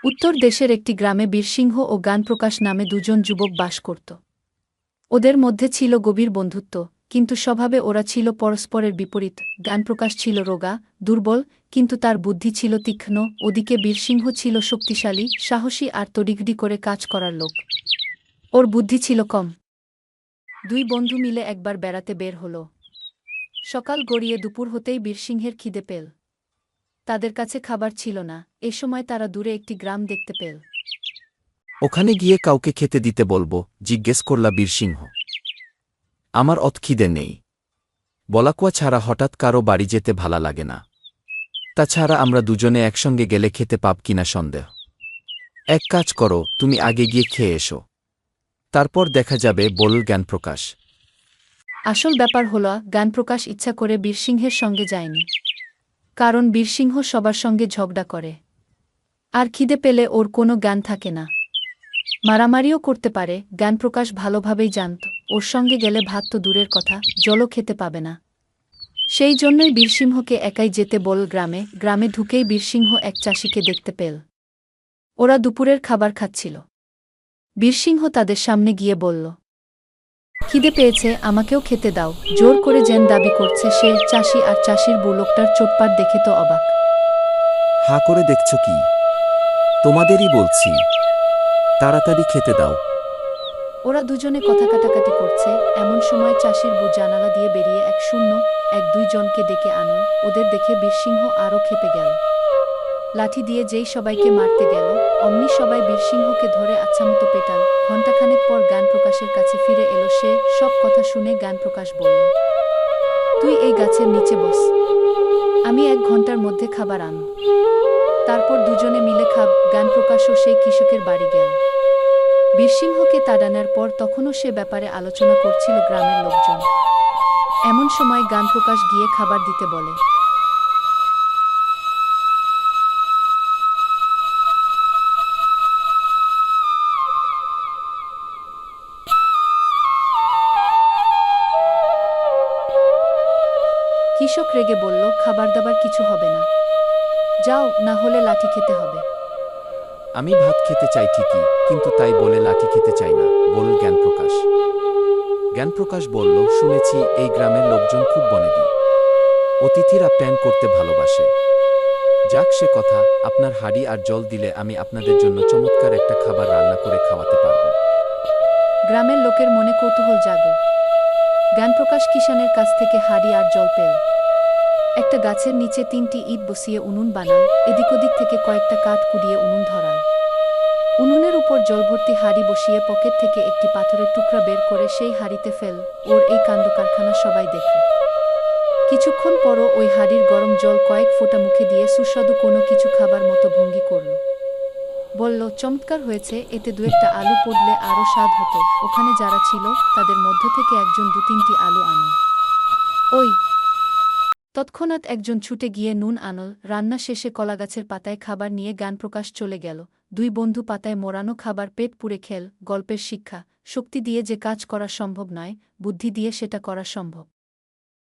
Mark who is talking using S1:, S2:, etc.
S1: উত্তর দেশের একটি গ্রামে বীরসিংহ ও জ্ঞানপ্রকাশ নামে দুজন যুবক বাস করত। ওদের মধ্যে ছিল গভীর বন্ধুত্ব, কিন্তু স্বভাবে ওরা ছিল পরস্পরের বিপরীত। জ্ঞানপ্রকাশ ছিল রোগা, দুর্বল, কিন্তু তার বুদ্ধি ছিল তীক্ষ্ণ। ওদিকে বীরসিংহ ছিল শক্তিশালী, সাহসী আর তড়িঘড়ি করে কাজ করার লোক। ওর বুদ্ধি ছিল কম। দুই বন্ধু মিলে একবার বেড়াতে বের হল। সকাল গড়িয়ে দুপুর হতেই বীরসিংহের খিদে পেল। তাদের কাছে খাবার ছিল না। এ সময় তারা দূরে একটি গ্রাম দেখতে পেল।
S2: ওখানে গিয়ে কাউকে খেতে দিতে বলবো, জিজ্ঞেস করলা বীরসিংহ। আমার অত খিদে নেই। বলাকুয়া ছাড়া হঠাৎ কারো বাড়ি যেতে ভালা লাগে না। তাছাড়া আমরা দুজনে একসঙ্গে গেলে খেতে পাব কিনা সন্দেহ। এক কাজ করো, তুমি আগে গিয়ে খেয়ে এসো, তারপর দেখা যাবে, বলল জ্ঞানপ্রকাশ।
S1: আসল ব্যাপার হল, জ্ঞানপ্রকাশ ইচ্ছা করে বীরসিংহের সঙ্গে যায়নি। কারণ বীরসিংহ সবার সঙ্গে ঝগড়া করে, আর খিদে পেলে ওর কোনো জ্ঞান থাকে না। মারামারিও করতে পারে। জ্ঞানপ্রকাশ ভালোভাবেই জানত ওর সঙ্গে গেলে ভাত তো দূরের কথা, জলও খেতে পাবে না। সেই জন্যই বীরসিংহকে একাই যেতে বল গ্রামে। গ্রামে ঢুকেই বীরসিংহ এক চাষিকে দেখতে পেল। ওরা দুপুরের খাবার খাচ্ছিল। বীরসিংহ তাদের সামনে গিয়ে বলল, খিদে পেয়েছে, আমাকেও খেতে দাও। জোর করে যেন দাবি করছে সে। চাষি আর চাষির বউ লোকটার চোটপাট দেখে তো অবাক।
S2: হা করে দেখছ কি? তোমাদেরই বলছি, তাড়াতাড়ি খেতে দাও।
S1: ওরা দুজনে কথা কাটাকাটি করছে, এমন সময় চাষির বউ জানালা দিয়ে বেরিয়ে এক দুই জনকে ডেকে আনো। ওদের দেখে বীরসিংহ আরও ক্ষেপে গেল। লাঠি দিয়ে যেই সবাইকে মারতে গেল, অমনি সবাই বীরসিংহকে ধরে আচ্ছামতো পেটাল। ঘণ্টাখানেক পর জ্ঞানপ্রকাশের কাছে ফিরে এলো সে। সব কথা শুনে জ্ঞানপ্রকাশ বলল, তুই এই গাছের নিচে বস, আমি 1 ঘণ্টার মধ্যে খাবার আনব, তারপর দুজনে মিলে খাব। জ্ঞানপ্রকাশও সেই কৃষকের বাড়ি গেল। বীরসিংহকে তাড়ানোর পর তখনও সে ব্যাপারে আলোচনা করছিল গ্রামের লোকজন। এমন সময় জ্ঞানপ্রকাশ গিয়ে খাবার দিতে বলে। কৃষক রেগে বলল, খাবার দাবার কিছু হবে না, যাও, না হলে লাঠি খেতে হবে।
S2: আমি ভাত খেতে চাই ঠিকই, কিন্তু তাই বলে লাঠি খেতে চাই না, বলল জ্ঞানপ্রকাশ। জ্ঞানপ্রকাশ বলল, শুনেছি এই গ্রামের লোকজন খুব বনেদি, অতিথির আপ্যায়ন করতে ভালোবাসে। যাক সে কথা, আপনার হাঁড়ি আর জল দিলে আমি আপনাদের জন্য চমৎকার একটা খাবার রান্না করে খাওয়াতে পারব।
S1: গ্রামের লোকের মনে কৌতূহল জাগল। জ্ঞানপ্রকাশ কিষানের কাছ থেকে হাঁড়ি আর জল পেল। একটা গাছের নিচে 3টি ইট বসিয়ে উনুন বানাল। এদিক ওদিক থেকে কয়েকটা কাঠ কুড়িয়ে উনুন ধরাল। উনুনের উপর জলভর্তি হাঁড়ি বসিয়ে পকেট থেকে একটি পাথরের টুকরা বের করে সেই হাঁড়িতে ফেল। ওর এই কাণ্ডকারখানা সবাই দেখল। কিছুক্ষণ পরও ওই হাঁড়ির গরম জল কয়েক ফোঁটা মুখে দিয়ে সুস্বাদু কোনো কিছু খাবার মতো ভঙ্গি করল। বলল, চমৎকার হয়েছে, এতে 2-1টা আলু পড়লে আরও স্বাদ হতো। ওখানে যারা ছিল তাদের মধ্য থেকে একজন 2-3টি আলু আনল। ওই তৎক্ষণাৎ একজন ছুটে গিয়ে নুন আনল। রান্না শেষে কলাগাছের পাতায় খাবার নিয়ে জ্ঞানপ্রকাশ চলে গেল। দুই বন্ধু পাতায় মোড়ানো খাবার পেট পুরে খেল। গল্পের শিক্ষা, শক্তি দিয়ে যে কাজ করা সম্ভব নয়, বুদ্ধি দিয়ে সেটা করা সম্ভব।